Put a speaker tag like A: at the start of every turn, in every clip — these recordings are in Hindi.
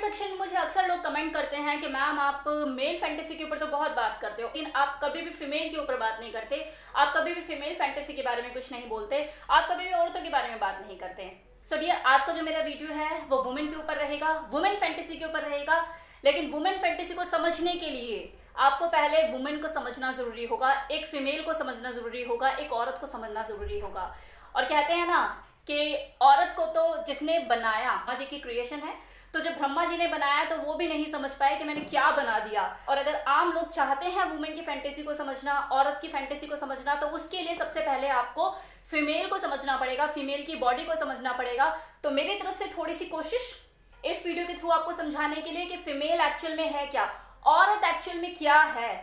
A: सेक्शन में मुझे अक्सर लोग कमेंट करते हैं कि मैम आप मेल फैंटेसी के ऊपर तो बहुत बात करते हो, लेकिन आप कभी भी फीमेल के ऊपर बात नहीं करते, आप कभी भी फीमेल फैंटेसी के बारे में कुछ नहीं बोलते, आप कभी भी औरतों के बारे में बात नहीं करते। सो डियर, आज का जो मेरा वीडियो है वो वुमेन के ऊपर रहेगा, वुमेन फैंटेसी के ऊपर रहेगा। लेकिन वुमेन फैंटेसी को समझने के लिए आपको पहले वुमेन को समझना जरूरी होगा, एक फीमेल को समझना जरूरी होगा, एक औरत को समझना जरूरी होगा। और कहते हैं ना कि औरत को तो जिसने बनाया, ब्रह्मा जी की क्रिएशन है, तो जब ब्रह्मा जी ने बनाया तो वो भी नहीं समझ पाए कि मैंने क्या बना दिया। और अगर आम लोग चाहते हैं वुमेन की फैंटेसी को समझना, औरत की फैंटेसी को समझना, तो उसके लिए सबसे पहले आपको फीमेल को समझना पड़ेगा, फीमेल की बॉडी को समझना पड़ेगा। तो मेरी तरफ से थोड़ी सी कोशिश इस वीडियो के थ्रू आपको समझाने के लिए कि फीमेल एक्चुअल में है क्या, औरत एक्चुअल में क्या है,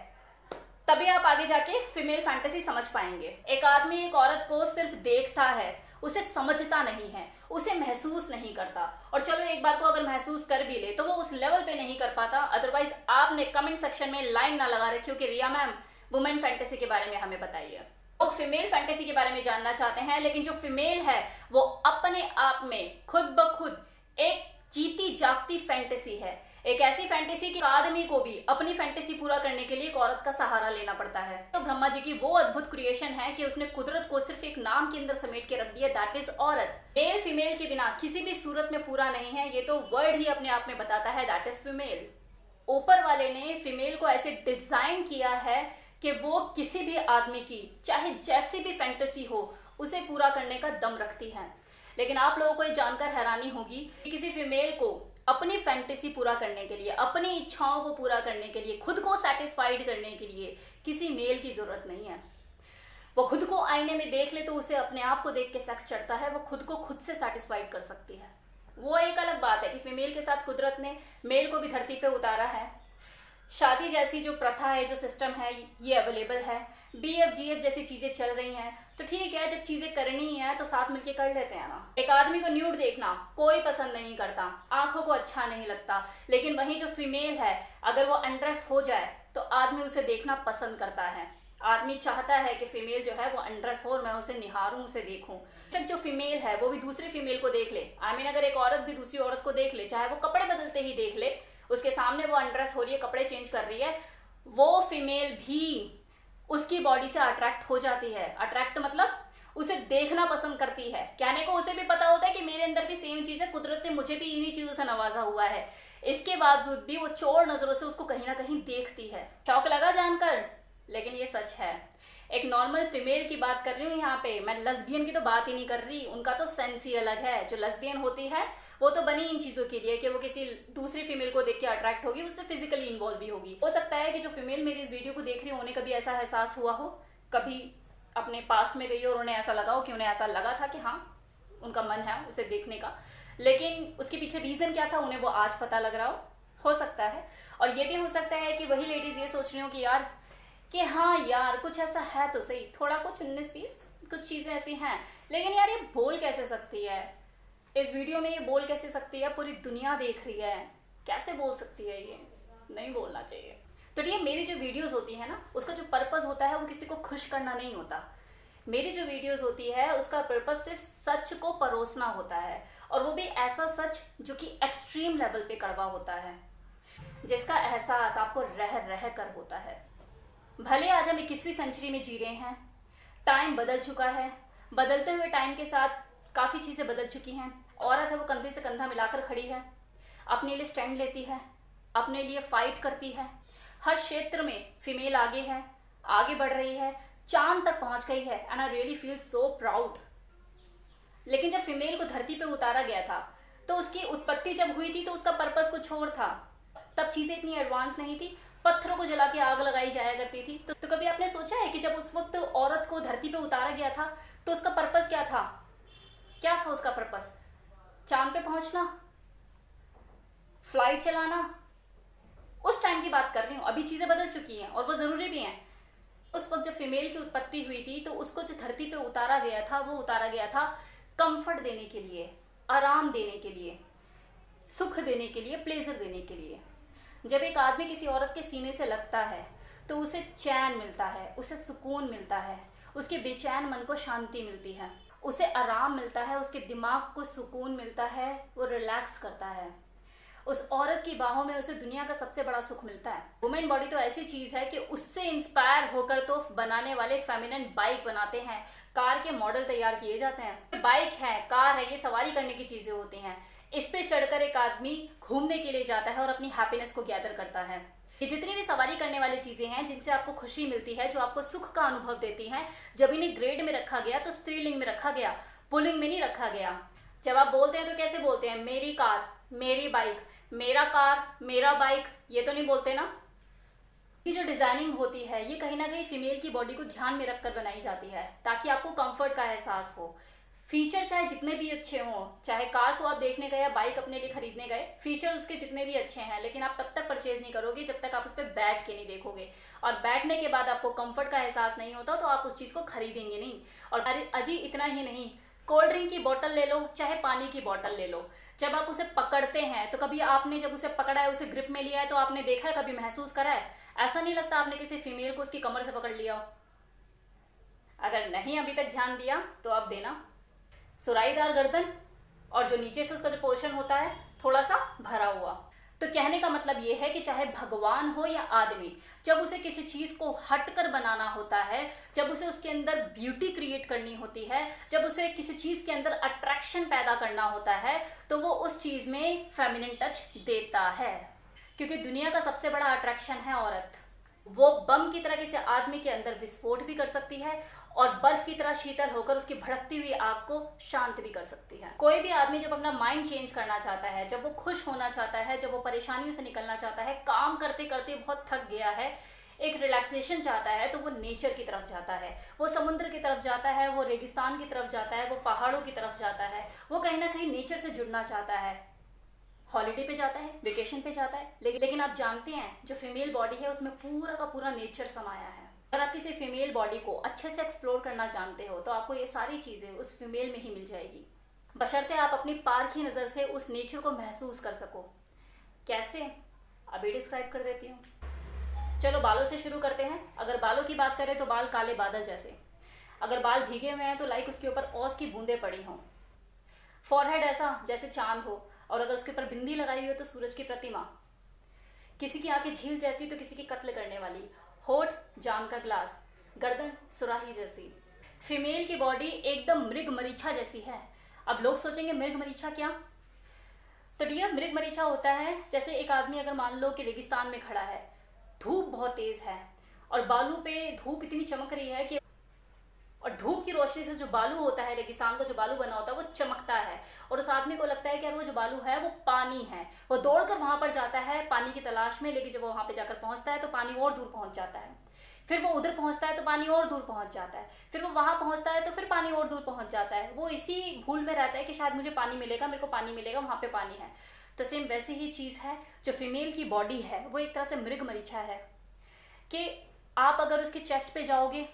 A: तभी आप आगे जाके फीमेल फैंटेसी समझ पाएंगे। एक आदमी एक औरत को सिर्फ देखता है, उसे समझता नहीं है, उसे महसूस नहीं करता। और चलो एक बार को अगर महसूस कर भी ले तो वो उस लेवल पे नहीं कर पाता। अदरवाइज आपने कमेंट सेक्शन में लाइन ना लगा रखी हो कि रिया मैम वुमेन फैंटेसी के बारे में हमें बताइए। वो फीमेल फैंटेसी के बारे में जानना चाहते हैं, लेकिन जो फीमेल है वो अपने आप में खुद ब खुद एक जीती जागती फैंटेसी है। एक ऐसी फैंटेसी कि आदमी को भी अपनी फैंटेसी पूरा करने के लिए एक औरत का सहारा लेना पड़ता है। तो ब्रह्मा जी की वो अद्भुत क्रिएशन है कि उसने कुदरत को सिर्फ एक नाम के अंदर समेट के रख दिया, दैट इज औरत। मेल फीमेल के बिना किसी भी सूरत में पूरा नहीं है, ये तो वर्ड ही अपने आप में बताता है, दैट इज फीमेल। ऊपर वाले ने फीमेल को ऐसे डिजाइन किया है कि वो किसी भी आदमी की चाहे जैसी भी फैंटेसी हो उसे पूरा करने का दम रखती है। लेकिन आप लोगों को ये जानकर हैरानी होगी कि किसी फीमेल को अपनी फैंटेसी पूरा करने के लिए, अपनी इच्छाओं को पूरा करने के लिए, खुद को सेटिस्फाइड करने के लिए किसी मेल की जरूरत नहीं है। वो खुद को आईने में देख ले तो उसे अपने आप को देख के सेक्स चढ़ता है, वो खुद को खुद से सेटिस्फाइड कर सकती है। वो एक अलग बात है कि फीमेल के साथ कुदरत ने मेल को भी धरती पे उतारा है। शादी जैसी जो प्रथा है, जो सिस्टम है, ये अवेलेबल है। BF GF जैसी चीजें चल रही हैं, तो ठीक है, जब चीजें करनी है तो साथ मिलके कर लेते हैं ना। एक आदमी को न्यूड देखना कोई पसंद नहीं करता, आंखों को अच्छा नहीं लगता, लेकिन वहीं जो फीमेल है अगर वो अनड्रेस हो जाए तो आदमी उसे देखना पसंद करता है। आदमी चाहता है कि फीमेल जो है वो अनड्रेस हो और मैं उसे निहारूं, उसे देखूं। फिर जो फीमेल है वो भी दूसरी फीमेल को देख ले। अगर एक औरत भी दूसरी औरत को देख ले, चाहे वो कपड़े बदलते ही देख ले, उसके सामने वो अनड्रेस हो रही है, कपड़े चेंज कर रही है, वो फीमेल भी उसकी बॉडी से अट्रैक्ट हो जाती है। अट्रैक्ट मतलब उसे देखना पसंद करती है। कहने को उसे भी पता होता है कि मेरे अंदर भी सेम चीज है, कुदरत ने मुझे भी इन्हीं चीजों से नवाजा हुआ है, इसके बावजूद भी वो चोर नजरों से उसको कहीं ना कहीं देखती है। शौक लगा जानकर, लेकिन ये सच है। एक नॉर्मल फीमेल की बात कर रही हूँ यहाँ पे, मैं लेस्बियन की तो बात ही नहीं कर रही। उनका तो सेंस ही अलग है। जो लेस्बियन होती है वो तो बनी इन चीजों के लिए कि वो किसी दूसरी फीमेल को देख के अट्रैक्ट होगी, उससे फिजिकली इन्वॉल्व भी होगी। हो सकता है कि जो फीमेल मेरी इस वीडियो को देख रही हो उन्हें कभी ऐसा एहसास हुआ हो, कभी अपने पास्ट में गई हो और उन्हें ऐसा लगा हो कि उन्हें ऐसा लगा था कि हाँ उनका मन है उसे देखने का, लेकिन उसके पीछे रीजन क्या था उन्हें वो आज पता लग रहा हो सकता है। और ये भी हो सकता है कि वही लेडीज ये सोच रही हो कि यार कि हाँ यार कुछ ऐसा है तो सही, थोड़ा कुछ 19-20 कुछ चीजें ऐसी हैं, लेकिन यार ये बोल कैसे सकती है, इस वीडियो में ये बोल कैसे सकती है, पूरी दुनिया देख रही है, कैसे बोल सकती है, ये नहीं बोलना चाहिए। तो ये मेरी जो वीडियोस होती है ना, उसका जो पर्पस होता है वो किसी को खुश करना नहीं होता। मेरी जो वीडियोस होती है उसका पर्पस सिर्फ सच को परोसना होता है, और वो भी ऐसा सच जो कि एक्सट्रीम लेवल पे कड़वा होता है, जिसका एहसास आपको रह रह कर होता है। भले आज हम 21वीं सेंचुरी में जी रहे हैं, टाइम बदल चुका है, बदलते हुए टाइम के साथ काफ़ी चीज़ें बदल चुकी हैं। औरत है वो कंधे से कंधा मिलाकर खड़ी है, अपने लिए स्टैंड लेती है, अपने लिए फाइट करती है। हर क्षेत्र में फीमेल आगे है, आगे बढ़ रही है, चांद तक पहुंच गई है, and I really feel so proud. लेकिन जब फीमेल को धरती पे उतारा गया था तो उसकी उत्पत्ति जब हुई थी तो उसका पर्पस कुछ और था। तब चीज़ें इतनी एडवांस नहीं थी, पत्थरों को जला के आग लगाई जाया करती थी। तो कभी आपने सोचा है कि जब उस वक्त औरत को धरती पे उतारा गया था तो उसका पर्पस क्या था? क्या था उसका पर्पस? चांद पे पहुंचना, फ्लाइट चलाना? उस टाइम की बात कर रही हूँ, अभी चीजें बदल चुकी हैं और वो जरूरी भी हैं। उस वक्त जब फीमेल की उत्पत्ति हुई थी तो उसको जो धरती पे उतारा गया था वो उतारा गया था कंफर्ट देने के लिए, आराम देने के लिए, सुख देने के लिए, प्लेजर देने के लिए। जब एक आदमी किसी औरत के सीने से लगता है तो उसे चैन मिलता है, उसे सुकून मिलता है, उसके बेचैन मन को शांति मिलती है, उसे आराम मिलता है, उसके दिमाग को सुकून मिलता है, वो रिलैक्स करता है। उस औरत की बाहों में उसे दुनिया का सबसे बड़ा सुख मिलता है। वुमेन बॉडी तो ऐसी चीज है कि उससे इंस्पायर होकर तो बनाने वाले फेमिनिन बाइक बनाते हैं, कार के मॉडल तैयार किए जाते हैं। बाइक है, कार है, ये सवारी करने की चीजें होती हैं। इस पे चढ़कर एक आदमी घूमने के लिए जाता है और अपनी हैप्पीनेस को गैदर करता है। ये जितनी भी सवारी करने वाली चीजें हैं जिनसे आपको खुशी मिलती है, जो आपको सुख का अनुभव देती हैं, जब इन्हें ग्रेड में रखा गया तो स्त्रीलिंग में रखा गया, पुल्लिंग में नहीं रखा गया। जब आप बोलते हैं तो कैसे बोलते हैं? मेरी कार, मेरी बाइक, मेरा कार, मेरा बाइक, ये तो नहीं बोलते ना। ये जो डिजाइनिंग होती है ये कहीं ना कहीं फीमेल की बॉडी को ध्यान में रखकर बनाई जाती है, ताकि आपको कंफर्ट का एहसास हो। फीचर चाहे जितने भी अच्छे हों, चाहे कार को आप देखने गए या बाइक अपने लिए खरीदने गए, फीचर उसके जितने भी अच्छे हैं, लेकिन आप तब तक परचेज नहीं करोगे जब तक आप उस पर बैठ के नहीं देखोगे। और बैठने के बाद आपको कंफर्ट का एहसास नहीं होता तो आप उस चीज़ को खरीदेंगे नहीं। और अजी इतना ही नहीं, कोल्ड ड्रिंक की बोतल ले लो, चाहे पानी की बोतल ले लो, जब आप उसे पकड़ते हैं तो कभी आपने जब उसे पकड़ा है, उसे ग्रिप में लिया है, तो आपने देखा है, कभी महसूस करा है? ऐसा नहीं लगता आपने किसी फीमेल को उसकी कमर से पकड़ लिया हो? अगर नहीं अभी तक ध्यान दिया तो अब देना। सुराईदार गर्दन और जो नीचे से उसका जो पोर्शन होता है थोड़ा सा भरा हुआ। तो कहने का मतलब ये है कि चाहे भगवान हो या आदमी, जब उसे किसी चीज़ को हटकर बनाना होता है, जब उसे उसके अंदर ब्यूटी क्रिएट करनी होती है, जब उसे किसी चीज़ के अंदर अट्रैक्शन पैदा करना होता है, तो वो उस चीज़ में फेमिनिन टच देता है। क्योंकि दुनिया का सबसे बड़ा अट्रैक्शन है औरत। वो बम की तरह किसी आदमी के अंदर विस्फोट भी कर सकती है और बर्फ की तरह शीतल होकर उसकी भड़कती हुई आग को शांत भी कर सकती है। कोई भी आदमी जब अपना माइंड चेंज करना चाहता है, जब वो खुश होना चाहता है, जब वो परेशानियों से निकलना चाहता है, काम करते करते बहुत थक गया है, एक रिलैक्सेशन चाहता है, तो वो नेचर की तरफ जाता है, वो समुद्र की तरफ जाता है, वो रेगिस्तान की तरफ जाता है, वो पहाड़ों की तरफ जाता है। वो कहीं ना कहीं नेचर से जुड़ना चाहता है, हॉलीडे पे जाता है, वेकेशन पे जाता है। लेकिन आप जानते हैं जो फीमेल बॉडी है उसमें पूरा का पूरा नेचर समाया है। अगर आप किसी फीमेल बॉडी को अच्छे से एक्सप्लोर करना जानते हो तो आपको ये सारी चीज़ें उस फीमेल में ही मिल जाएगी, बशर्ते आप अपनी पारखी नज़र से उस नेचर को महसूस कर सको। कैसे? अभी डिस्क्राइब कर देती हूँ। चलो बालों से शुरू करते हैं। अगर बालों की बात करें तो बाल काले बादल जैसे। अगर बाल भीगे हुए हैं तो लाइक उसके ऊपर ओस की बूंदें पड़ी हों। फॉरहेड ऐसा जैसे चांद हो, और अगर उसके ऊपर बिंदी लगाई हुई हो तो सूरज की प्रतिमा। किसी की आंखें झील जैसी तो किसी की कत्ल करने वाली। होठ जाम का ग्लास, गर्दन सुराही जैसी। फीमेल की बॉडी एकदम मृग मरीछा जैसी है। अब लोग सोचेंगे मृग मरीछा क्या? तो डियर, मृग मरीछा होता है जैसे एक आदमी अगर मान लो कि रेगिस्तान में खड़ा है, धूप बहुत तेज है और बालू पे धूप इतनी चमक रही है कि, और धूप की रोशनी से जो बालू होता है, रेगिस्तान का जो बालू बना होता है, वो चमकता है और उस आदमी को लगता है कि यार वो जो बालू है वो पानी है। वो दौड़कर वहां पर जाता है पानी की तलाश में, लेकिन जब वो वहां पर जाकर पहुंचता है तो पानी और दूर पहुंच जाता है। फिर वो उधर पहुंचता है तो पानी और दूर पहुंच जाता है। फिर वो वहां पहुंचता है तो फिर पानी और दूर पहुंच जाता है। वो इसी भूल में रहता है कि शायद मुझे पानी मिलेगा, मेरे को पानी मिलेगा, वहां पे पानी है। तो सेम वैसी ही चीज है जो फीमेल की बॉडी है, वो एक तरह से मृग मरीछा है कि आप अगर उसकी चेस्ट पे जाओगे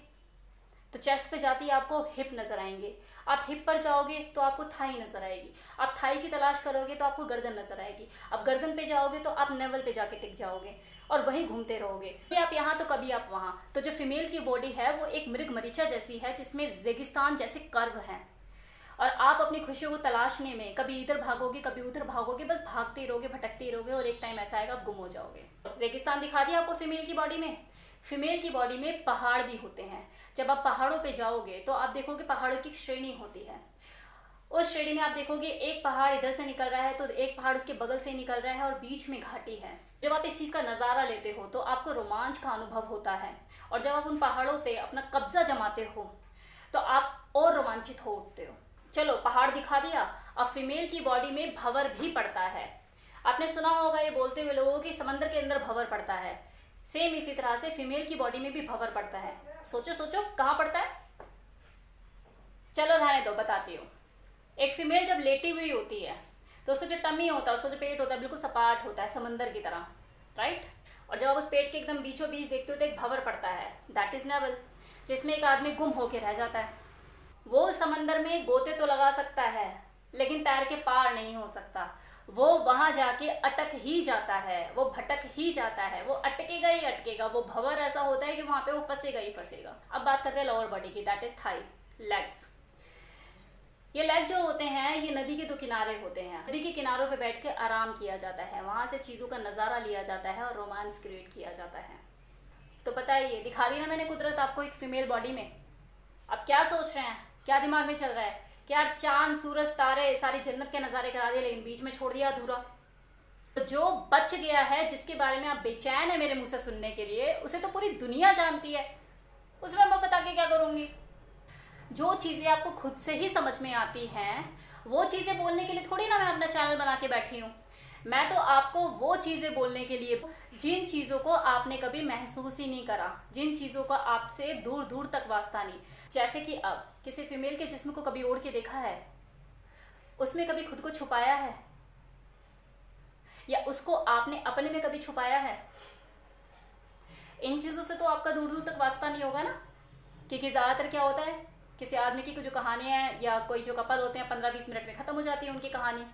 A: तो चेस्ट पे जाती आपको हिप नजर आएंगे, आप हिप पर जाओगे तो आपको थाई नजर आएगी, आप थाई की तलाश करोगे तो आपको गर्दन नजर आएगी, आप गर्दन पे जाओगे तो आप नेवल पे जाके टिक जाओगे और वहीं घूमते रहोगे। कभी आप यहाँ तो कभी आप वहाँ। तो जो फीमेल की बॉडी है वो एक मृग मरीचा जैसी है जिसमें रेगिस्तान जैसे कर्व हैं, और आप अपनी खुशियों को तलाशने में कभी इधर भागोगे कभी उधर भागोगे, बस भागते रहोगे, भटकते रहोगे और एक टाइम ऐसा आएगा आप गुम हो जाओगे। रेगिस्तान दिखा दिया आपको फीमेल की बॉडी में। फीमेल की बॉडी में पहाड़ भी होते हैं। जब आप पहाड़ों पे जाओगे तो आप देखोगे पहाड़ों की श्रेणी होती है। उस श्रेणी में आप देखोगे एक पहाड़ इधर से निकल रहा है तो एक पहाड़ उसके बगल से निकल रहा है और बीच में घाटी है। जब आप इस चीज़ का नज़ारा लेते हो तो आपको रोमांच का अनुभव होता है, और जब आप उन पहाड़ों पे अपना कब्जा जमाते हो तो आप और रोमांचित हो उठते हो। चलो पहाड़ दिखा दिया। अब फीमेल की बॉडी में भंवर भी पड़ता है। आपने सुना होगा ये बोलते हुए लोगों कि समंदर के अंदर भंवर पड़ता है। सेम इसी तरह से फीमेल की बॉडी में भी भंवर पड़ता है। सोचो सोचो कहाँ पड़ता है? चलो रहने दो, बताती हूँ। एक फीमेल जब लेटी हुई होती है तो उसका जो टमी होता है, उसका जो पेट होता है बिल्कुल सपाट होता है समंदर की तरह, राइट? और जब आप उस पेट के एकदम बीचों बीच देखते हो तो एक भंवर पड़ता है, दैट इज नेवल, जिसमें एक आदमी गुम होके रह जाता है। वो समंदर में गोते तो लगा सकता है लेकिन तैर के पार नहीं हो सकता। वो वहां जाके अटक ही जाता है, वो भटक ही जाता है, वो अटकेगा ही अटकेगा। वो भंवर ऐसा होता है कि वहां पे वो फंसेगा ही फंसेगा। अब बात करते हैं लोअर बॉडी की, दैट इज थाई, लेग्स। ये लेग जो होते हैं ये नदी के दो किनारे होते हैं। नदी के किनारों पे बैठ के आराम किया जाता है, वहाँ से चीज़ों का नज़ारा लिया जाता है और रोमांस क्रिएट किया जाता है। तो पता है ये दिखा दी ना मैंने कुदरत आपको एक फीमेल बॉडी में। अब क्या सोच रहे हैं, क्या दिमाग में चल रहा है कि यार चांद सूरज तारे सारी जन्नत के नज़ारे करा दिए लेकिन बीच में छोड़ दिया अधूरा। तो जो बच गया है, जिसके बारे में आप बेचैन है मेरे मुंह से सुनने के लिए, उसे तो पूरी दुनिया जानती है, उसमें मैं बता के क्या करूँगी। जो चीज़ें आपको खुद से ही समझ में आती हैं वो चीज़ें बोलने के लिए थोड़ी ना मैं अपना चैनल बना के बैठी हूँ। मैं तो आपको वो चीज़ें बोलने के लिए, जिन चीज़ों को आपने कभी महसूस ही नहीं करा, जिन चीज़ों का आपसे दूर दूर तक वास्ता नहीं। जैसे कि अब किसी फीमेल के जिस्म को कभी ओढ़ के देखा है, उसमें कभी खुद को छुपाया है, या उसको आपने अपने में कभी छुपाया है? इन चीज़ों से तो आपका दूर दूर तक वास्ता नहीं होगा ना। क्योंकि ज़्यादातर क्या होता है, किसी आदमी की जो कहानियाँ हैं या कोई जो कपल होते हैं 15-20 मिनट में ख़त्म हो जाती है उनकी कहानी।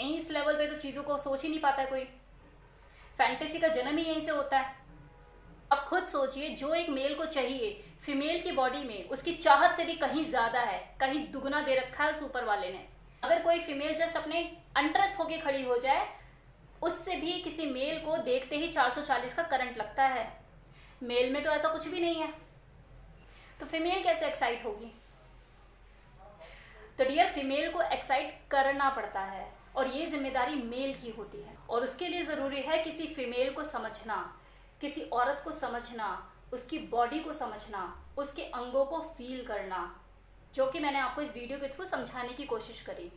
A: इस लेवल पे तो चीज़ों को सोच ही नहीं पाता है कोई। फैंटेसी का जन्म ही यहीं से होता है। अब खुद सोचिए, जो एक मेल को चाहिए फीमेल की बॉडी में उसकी चाहत से भी कहीं ज़्यादा है, कहीं दुगना दे रखा है उस ऊपर वाले ने। अगर कोई फीमेल जस्ट अपने अनट्रेस होके खड़ी हो जाए, उससे भी किसी मेल को देखते ही 440 का करंट लगता है। मेल में तो ऐसा कुछ भी नहीं है, तो फीमेल कैसे एक्साइट होगी? तो डियर, फीमेल को एक्साइट करना पड़ता है और ये जिम्मेदारी मेल की होती है। और उसके लिए ज़रूरी है किसी फीमेल को समझना, किसी औरत को समझना, उसकी बॉडी को समझना, उसके अंगों को फील करना, जो कि मैंने आपको इस वीडियो के थ्रू समझाने की कोशिश करी।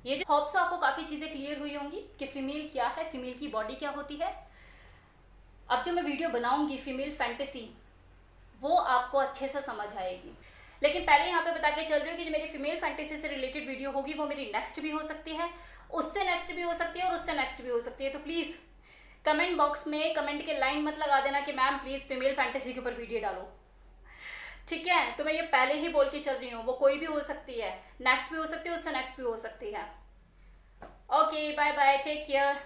A: ये जो होप से आपको काफ़ी चीज़ें क्लियर हुई होंगी कि फ़ीमेल क्या है, फ़ीमेल की बॉडी क्या होती है। अब जो मैं वीडियो बनाऊंगी फीमेल फैंटेसी, वो आपको अच्छे से समझ आएगी। लेकिन पहले यहाँ पे बता के चल रही हूँ कि जो मेरी फीमेल फैंटेसी से रिलेटेड वीडियो होगी वो मेरी नेक्स्ट भी हो सकती है, उससे नेक्स्ट भी हो सकती है और उससे नेक्स्ट भी हो सकती है। तो प्लीज़ कमेंट बॉक्स में कमेंट के लाइन मत लगा देना कि मैम प्लीज़ फीमेल फैंटेसी के ऊपर वीडियो डालो, ठीक है? तो मैं ये पहले ही बोल के चल रही हूँ, वो कोई भी हो सकती है, नेक्स्ट भी हो सकती है, उससे नेक्स्ट भी हो सकती है। Okay, bye bye, take care.